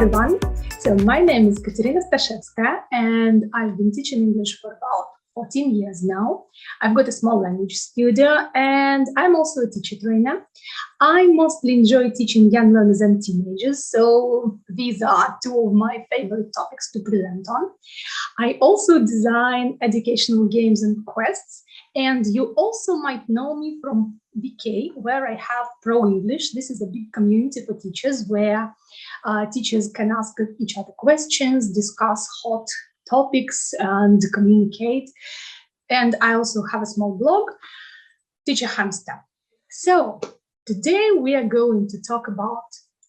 everyone. So my name is Екатерина Stashevskaya and I've been teaching English for about 14 years now. I've got a small language studio and I'm also a teacher trainer. I mostly enjoy teaching young learners and teenagers, so these are two of my favorite topics to present on. I also design educational games and quests, and you also might know me from BK, where I have Pro English. This is a big community for teachers where teachers can ask each other questions, discuss hot topics, and communicate. And I also have a small blog, Teacher Hamster. So today we are going to talk about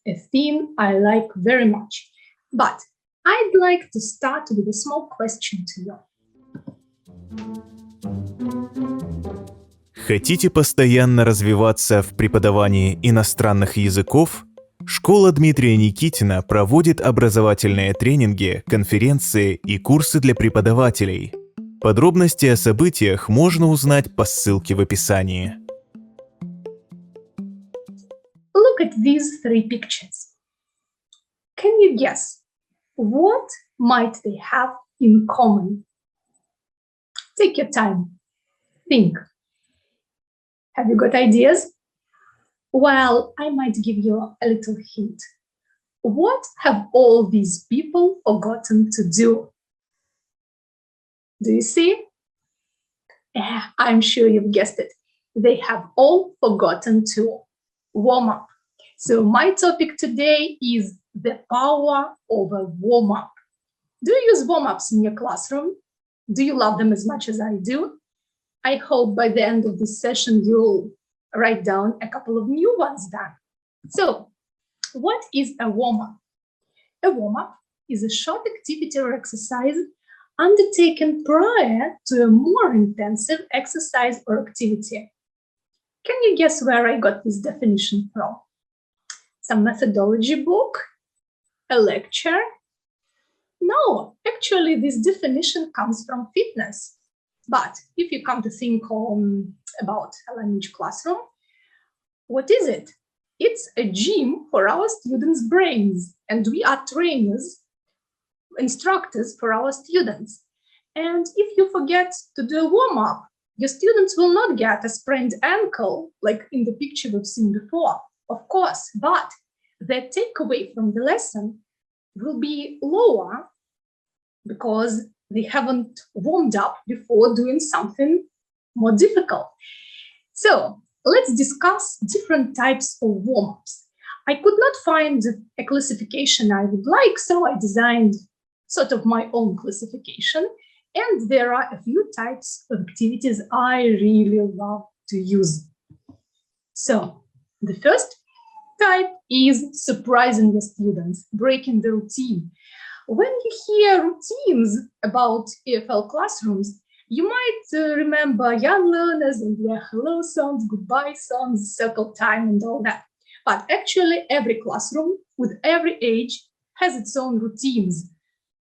a theme I like very much. But I'd like to start with a small question to you. Хотите постоянно развиваться в преподавании иностранных языков? Школа Дмитрия Никитина проводит образовательные тренинги, конференции и курсы для преподавателей. Подробности о событиях можно узнать по ссылке в описании. Look at these three pictures. Can you guess what might they have in common? Take your time. Think. Have you got ideas? Well, I might give you a little hint. What have all these people forgotten to do? Do you see? Yeah, I'm sure you've guessed it. They have all forgotten to warm up. So my topic today is the power of a warm-up. Do you use warm-ups in your classroom? Do you love them as much as I do? I hope by the end of this session, you'll write down a couple of new ones then. So, what is a warm-up? A warm-up is a short activity or exercise undertaken prior to a more intensive exercise or activity. Can you guess where I got this definition from? Some methodology book? A lecture? No, actually this definition comes from fitness. But if you come to think about a language classroom, what is it? It's a gym for our students' brains, and we are trainers, instructors for our students. And if you forget to do a warm-up, your students will not get a sprained ankle like in the picture we've seen before, of course, but the takeaway from the lesson will be lower because they haven't warmed up before doing something more difficult. So let's discuss different types of warm-ups. I could not find a classification I would like, so I designed sort of my own classification. And there are a few types of activities I really love to use. So the first type is surprising the students, breaking the routine. When you hear routines about EFL classrooms, you might remember young learners and their hello songs, goodbye songs, circle time, and all that. But actually, every classroom with every age has its own routines.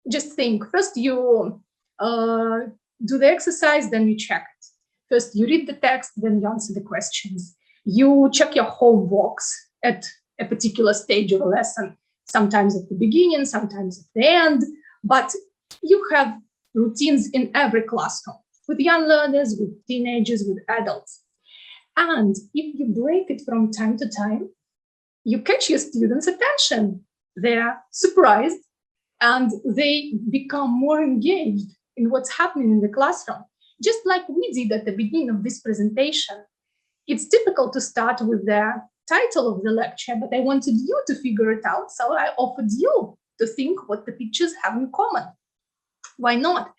Just think, first you do the exercise, then you check it. First you read the text, then you answer the questions. You check your homeworks at a particular stage of a lesson. Sometimes at the beginning, sometimes at the end, but you have routines in every classroom with young learners, with teenagers, with adults. And if you break it from time to time, you catch your students' attention. They're surprised and they become more engaged in what's happening in the classroom. Just like we did at the beginning of this presentation. It's difficult to start with the title of the lecture, but I wanted you to figure it out, so I offered you to think what the pictures have in common. Why not?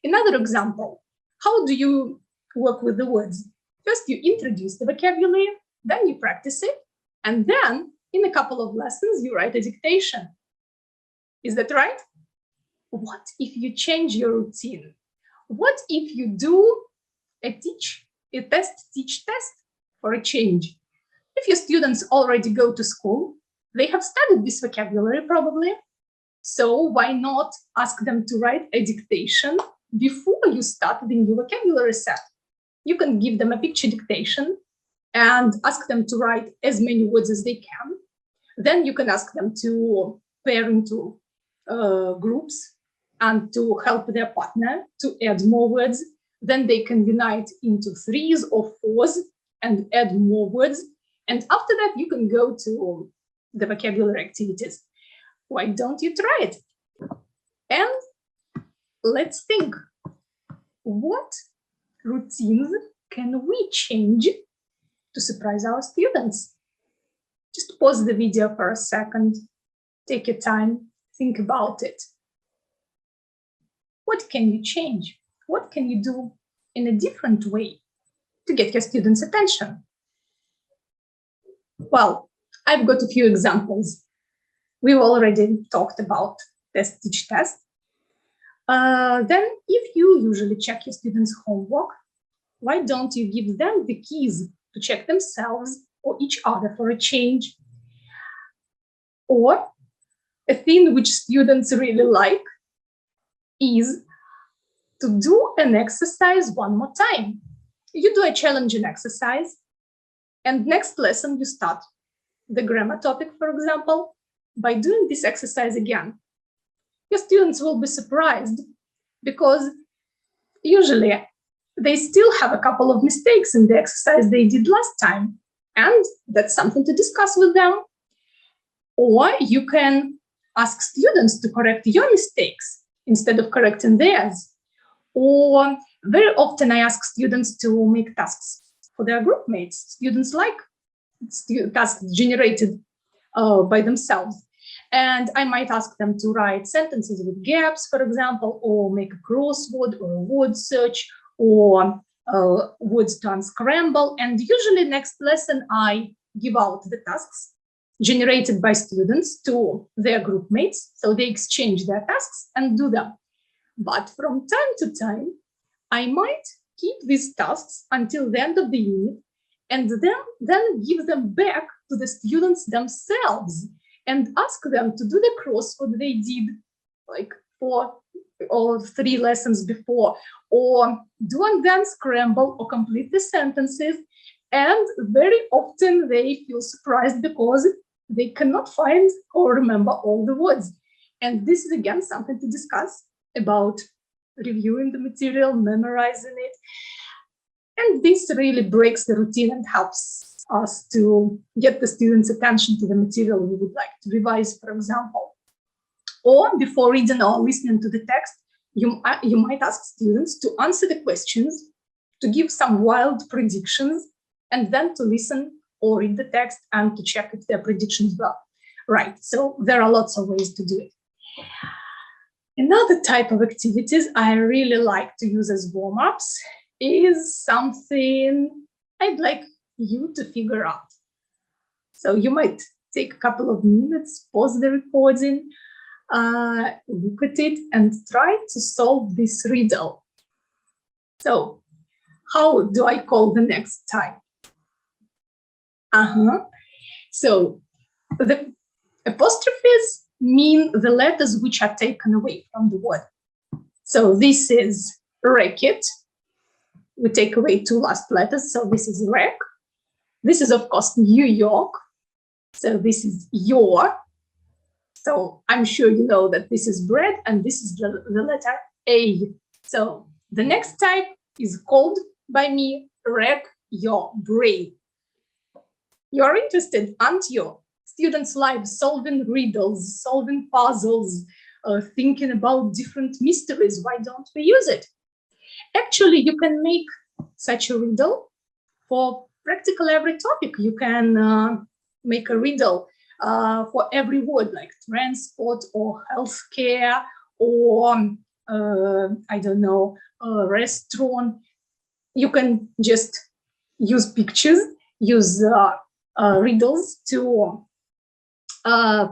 Another example, how do you work with the words? First you introduce the vocabulary, then you practice it, and then in a couple of lessons you write a dictation. Is that right? What if you change your routine? What if you do a teach test for a change? If your students already go to school, they have studied this vocabulary probably. So why not ask them to write a dictation before you start the new vocabulary set? You can give them a picture dictation and ask them to write as many words as they can. Then you can ask them to pair into groups and to help their partner to add more words. Then they can unite into threes or fours and add more words. And after that, you can go to the vocabulary activities. Why don't you try it? And let's think, what routines can we change to surprise our students? Just pause the video for a second, take your time, think about it. What can you change? What can you do in a different way to get your students' attention? Well, I've got a few examples. We've already talked about test, teach, test. Then if you usually check your students' homework, why don't you give them the keys to check themselves or each other for a change? Or a thing which students really like is to do an exercise one more time. You do a challenging exercise, and next lesson you start the grammar topic, for example, by doing this exercise again. Your students will be surprised because usually they still have a couple of mistakes in the exercise they did last time, and that's something to discuss with them. Or you can ask students to correct your mistakes instead of correcting theirs. Or very often I ask students to make tasks for their group mates. Students like tasks generated by themselves. And I might ask them to write sentences with gaps, for example, or make a crossword or a word search, or words to unscramble. And usually next lesson, I give out the tasks generated by students to their group mates. So they exchange their tasks and do them. But from time to time, I might keep these tasks until the end of the unit and then give them back to the students themselves and ask them to do the crossword they did like 4 or 3 lessons before, or do and then scramble or complete the sentences. And very often they feel surprised because they cannot find or remember all the words. And this is again something to discuss about reviewing the material, memorizing it. And this really breaks the routine and helps us to get the students' attention to the material we would like to revise, for example. Or before reading or listening to the text, you might ask students to answer the questions, to give some wild predictions, and then to listen or read the text and to check if their predictions were right. So there are lots of ways to do it. Another type of activities I really like to use as warm-ups is something I'd like you to figure out. So you might take a couple of minutes, pause the recording, look at it, and try to solve this riddle. So how do I call the next type? So the apostrophes mean the letters which are taken away from the word. So this is racket. We take away 2 last letters, so this is rec. This is, of course, New York. So this is your. So I'm sure you know that this is bread, and this is the letter A. So the next type is called by me, wreck your brain. You're interested, aren't you? Students like solving riddles, solving puzzles, thinking about different mysteries. Why don't we use it? Actually, you can make such a riddle for practically every topic. You can make a riddle for every word, like transport or healthcare or, I don't know, restaurant. You can just use pictures, use riddles to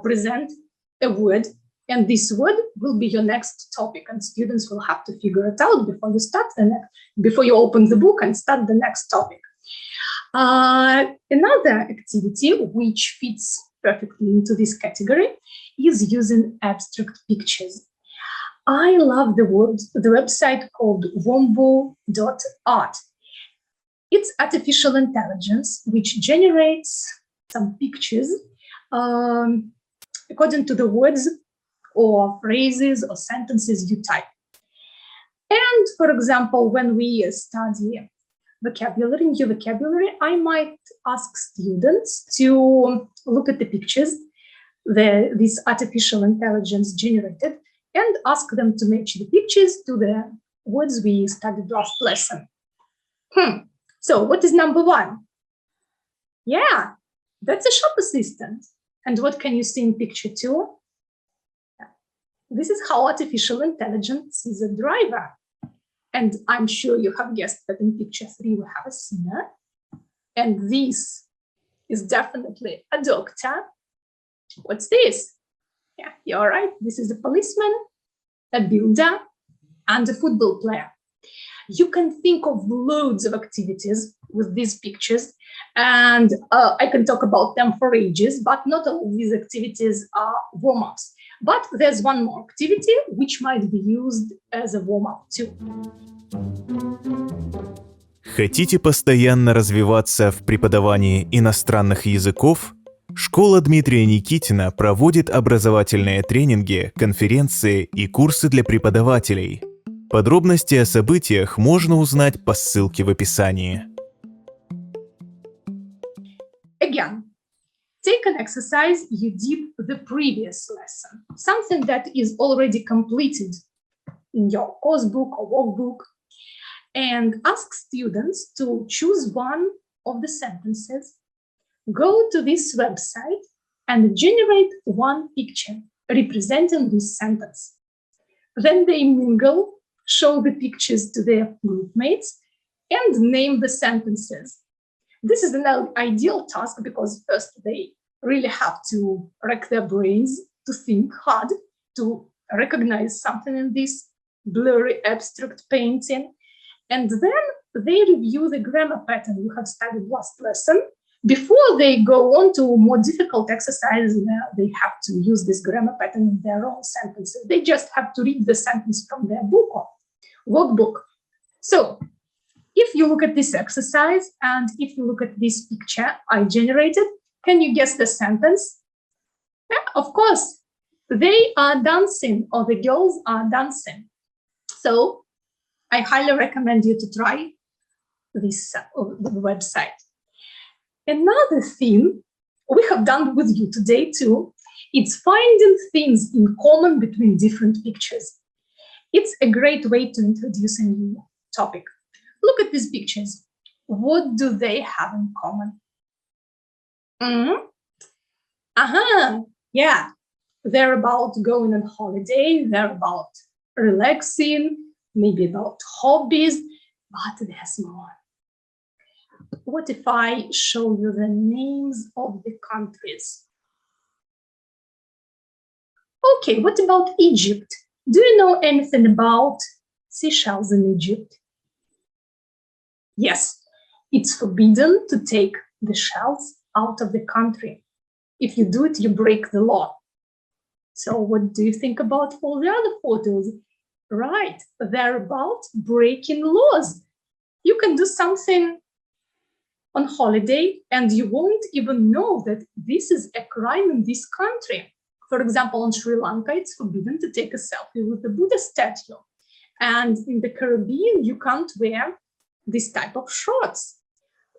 present a word, and this word will be your next topic, and students will have to figure it out before you open the book and start the next topic. Another activity which fits perfectly into this category is using abstract pictures. I love the website called wombo.art. It's artificial intelligence which generates some pictures according to the words or phrases or sentences you type. And for example, when we study vocabulary, new vocabulary, I might ask students to look at the pictures this artificial intelligence generated and ask them to match the pictures to the words we studied last lesson. So what is number one? Yeah, that's a shop assistant. And what can you see in picture two? This is how artificial intelligence is a driver. And I'm sure you have guessed that in picture three we have a singer. And this is definitely a doctor. What's this? Yeah, you're right. This is a policeman, a builder, and a football player. You can think of loads of activities with these pictures, and I can talk about them for ages, but not all of these activities are warm-ups. But there's one more activity which might be used as a warm-up too. Хотите постоянно развиваться в преподавании иностранных языков? Школа Дмитрия Никитина проводит образовательные тренинги, конференции и курсы для преподавателей. Подробности о событиях можно узнать по ссылке в описании. Again, take an exercise you did the previous lesson, something that is already completed in your course book or workbook, and ask students to choose one of the sentences, go to this website and generate one picture representing this sentence. Then they mingle, show the pictures to their group mates, and name the sentences. This is an ideal task because first they really have to rack their brains to think hard, to recognize something in this blurry abstract painting. And then they review the grammar pattern you have studied last lesson before they go on to more difficult exercises where they have to use this grammar pattern in their own sentences. They just have to read the sentence from their book or workbook. So if you look at this exercise and if you look at this picture I generated, can you guess the sentence? Yeah, of course, they are dancing or the girls are dancing. So I highly recommend you to try this website. Another thing we have done with you today too, it's finding things in common between different pictures. It's a great way to introduce a new topic. Look at these pictures. What do they have in common? Yeah, they're about going on holiday, they're about relaxing, maybe about hobbies, but there's more. What if I show you the names of the countries? Okay, what about Egypt? Do you know anything about seashells in Egypt? Yes, it's forbidden to take the shells out of the country. If you do it, you break the law. So what do you think about all the other photos? Right, they're about breaking laws. You can do something on holiday and you won't even know that this is a crime in this country. For example, in Sri Lanka, it's forbidden to take a selfie with the Buddha statue. And in the Caribbean, you can't wear this type of shorts,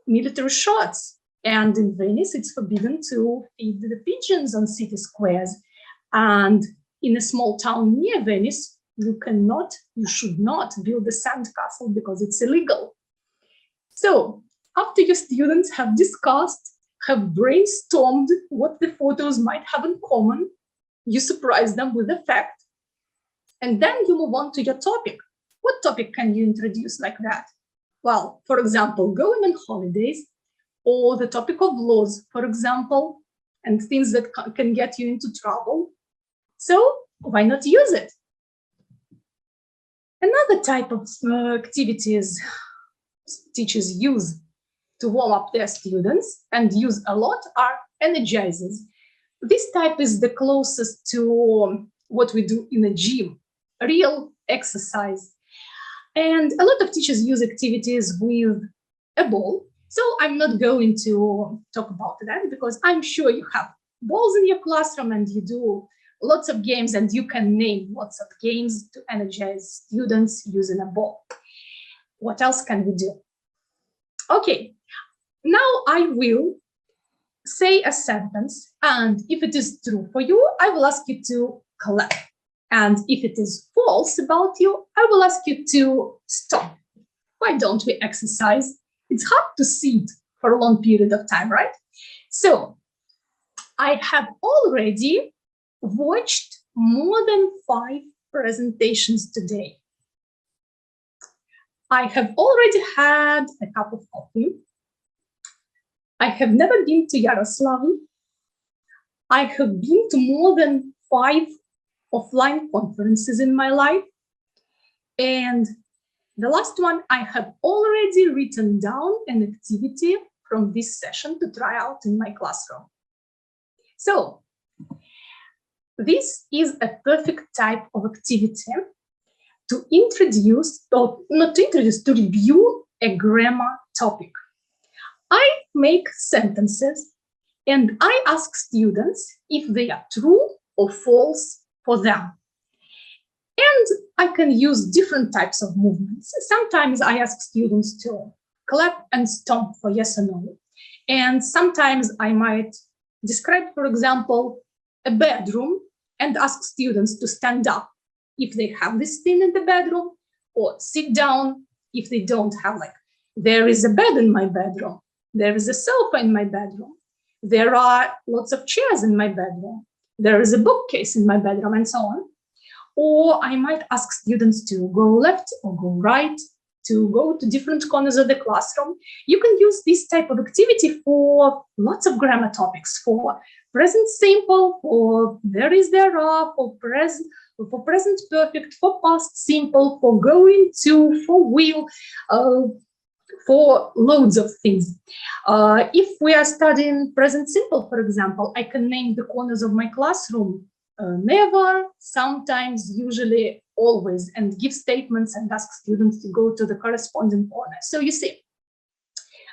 military shorts. And in Venice, it's forbidden to feed the pigeons on city squares. And in a small town near Venice, you should not build a sandcastle because it's illegal. So after your students have discussed, have brainstormed what the photos might have in common, you surprise them with a fact. And then you move on to your topic. What topic can you introduce like that? Well, for example, going on holidays, or the topic of laws, for example, and things that can get you into trouble. So why not use it? Another type of activities teachers use to warm up their students and use a lot are Energizes. This type is the closest to what we do in a gym, real exercise. And a lot of teachers use activities with a ball. So I'm not going to talk about that because I'm sure you have balls in your classroom and you do lots of games, and you can name lots of games to energize students using a ball. What else can we do? Okay, now I will say a sentence, and if it is true for you, I will ask you to clap. And if it is false about you, I will ask you to stop. Why don't we exercise? It's hard to sit for a long period of time, right? So I have already watched more than 5 presentations today. I have already had a cup of coffee. I have never been to Yaroslavl. I have been to more than 5 offline conferences in my life. And the last one, I have already written down an activity from this session to try out in my classroom. So this is a perfect type of activity to introduce, or not to introduce, to review a grammar topic. I make sentences and I ask students if they are true or false for them. And I can use different types of movements. Sometimes I ask students to clap and stomp for yes or no. And sometimes I might describe, for example, a bedroom and ask students to stand up if they have this thing in the bedroom, or sit down if they don't have, like, there is a bed in my bedroom, there is a sofa in my bedroom, there are lots of chairs in my bedroom, there is a bookcase in my bedroom, and so on. Or I might ask students to go left or go right, to go to different corners of the classroom. You can use this type of activity for lots of grammar topics, for present simple, for there is, there are, for present perfect, for past simple, for going to, for will, for loads of things. If we are studying present simple, for example, I can name the corners of my classroom. Never, sometimes, usually, always, and give statements and ask students to go to the corresponding corner. So you see,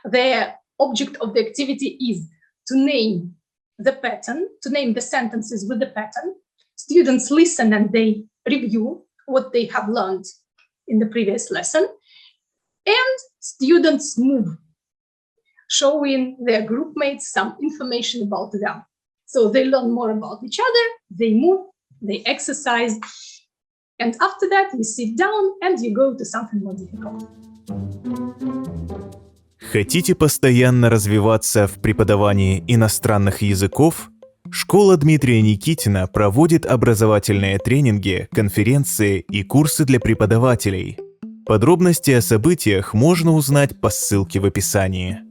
the object of the activity is to name the pattern, to name the sentences with the pattern. Students listen and they review what they have learned in the previous lesson. And students move, showing their group mates some information about them. So they learn more about each other, they move, they exercise, and after that you sit down and you go to something more difficult. Хотите постоянно развиваться в преподавании иностранных языков? Школа Дмитрия Никитина проводит образовательные тренинги, конференции и курсы для преподавателей. Подробности о событиях можно узнать по ссылке в описании.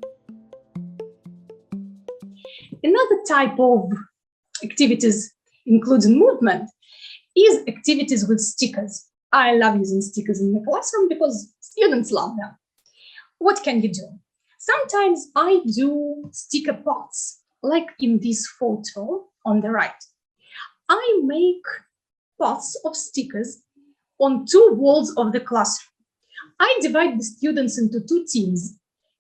Another type of activities, including movement, is activities with stickers. I love using stickers in the classroom because students love them. What can you do? Sometimes I do sticker pots, like in this photo on the right. I make pots of stickers on 2 walls of the classroom. I divide the students into 2 teams,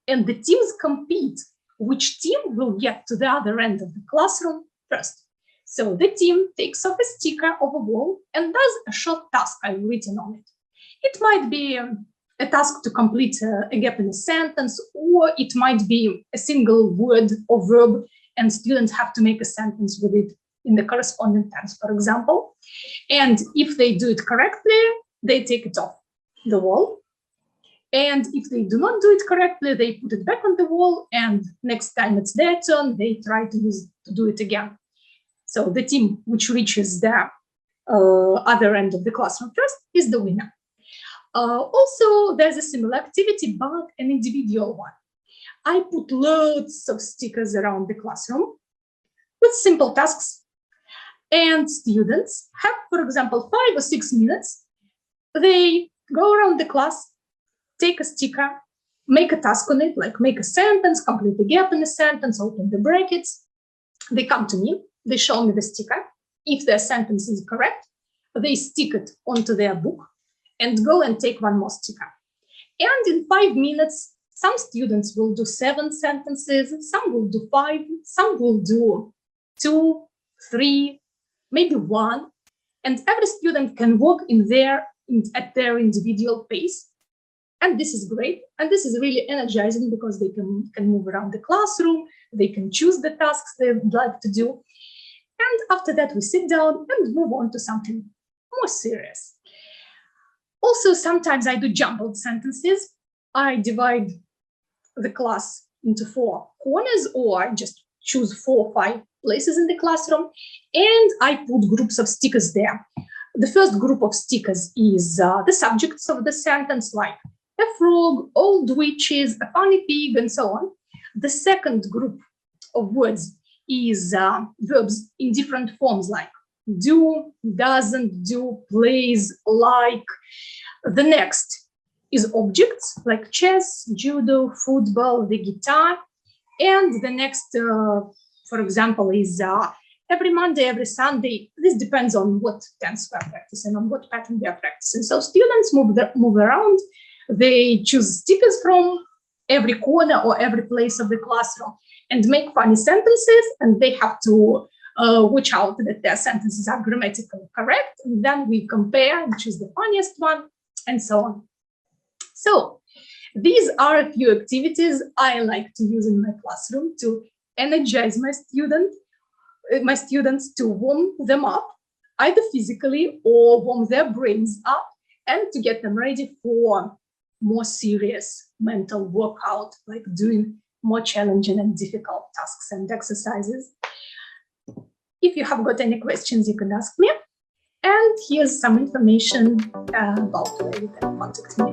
and the teams compete which team will get to the other end of the classroom first. So the team takes off a sticker of a wall and does a short task I've written on it. It might be a task to complete a gap in a sentence, or it might be a single word or verb, and students have to make a sentence with it in the corresponding tense, for example. And if they do it correctly, they take it off the wall. And if they do not do it correctly, they put it back on the wall, and next time it's their turn, they try to do it again. So the team which reaches the other end of the classroom first is the winner. Also, there's a similar activity, but an individual one. I put loads of stickers around the classroom with simple tasks, and students have, for example, 5 or 6 minutes. They go around the class, take a sticker, make a task on it, like make a sentence, complete the gap in the sentence, open the brackets. They come to me, they show me the sticker. If their sentence is correct, they stick it onto their book and go and take 1 more sticker. And in 5 minutes, some students will do 7 sentences, some will do 5, some will do 2, 3, maybe 1, and every student can work at their individual pace. And this is great. And this is really energizing because they can move around the classroom, they can choose the tasks they would like to do. And after that, we sit down and move on to something more serious. Also, sometimes I do jumbled sentences. I divide the class into 4 corners, or I just choose 4 or 5 places in the classroom, and I put groups of stickers there. The first group of stickers is the subjects of the sentence, like a frog, old witches, a funny pig, and so on. The second group of words is verbs in different forms, like do, doesn't do, plays, like. The next is objects, like chess, judo, football, the guitar. And the next, for example, is every Monday, every Sunday. This depends on what tense we are practicing, on what pattern we are practicing. So students move around. They choose stickers from every corner or every place of the classroom and make funny sentences, and they have to watch out that their sentences are grammatically correct. And then we compare and choose the funniest one, and so on. So these are a few activities I like to use in my classroom to energize my students to warm them up, either physically or warm their brains up, and to get them ready for more serious mental workout, like doing more challenging and difficult tasks and exercises. If you have got any questions, you can ask me. And here's some information about where you can contact me.